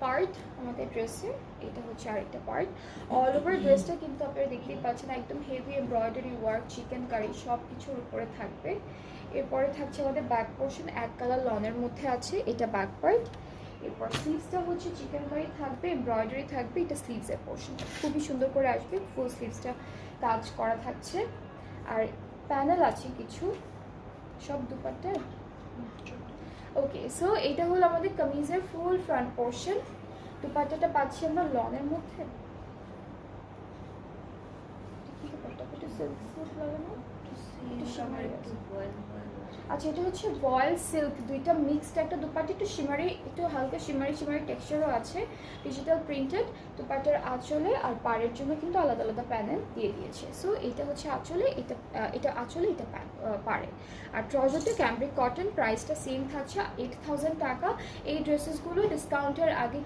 Part আমাদের ড্রেসের, এটা হচ্ছে আরেকটা পার্ট। অল ওভার ড্রেসটা কিন্তু আপনারা দেখতেই পাচ্ছেন একদম heavy embroidery work, chicken curry সব কিছুর উপরে থাকবে। এরপরে থাকছে আমাদের ব্যাক পোর্শন, এক কালার লনের মধ্যে আছে, এটা ব্যাক পার্ট। এরপর স্লিভসটা হচ্ছে চিকেন কারি থাকবে, এমব্রয়ডারি থাকবে, এটা স্লিভসের পোর্শন খুবই সুন্দর করে আসবে, ফুল স্লিভসটা কাজ করা থাকছে। আর প্যানেল আছে কিছু, সব দুপাট্টা। ওকে, সো এটা হলো আমাদের কামিজের ফুল ফ্রন্ট পোর্শন। দুপাট্টাটা পাচ্ছি আমরা লনের মধ্যে, আচ্ছা এটা হচ্ছে ভয়েল সিল্ক, দুইটা মিক্সড একটা দুপাট্টা, একটু শিমারি, একটু হালকা শিমারি শিমারি টেক্সচারও আছে, ডিজিটাল প্রিন্টেড। দুপাট্টার আঁচলে আর পাড়ের জন্য কিন্তু আলাদা আলাদা প্যানেল দিয়ে দিয়েছে। সো এটা হচ্ছে আঁচলে, এটা আঁচলে, এটা পাড়ে। আর ট্রাউজারটা ক্যামব্রিক কটন, প্রাইসটা সেম থাকছে 8000 টাকা। এই ড্রেসেসগুলো ডিসকাউন্টের আগে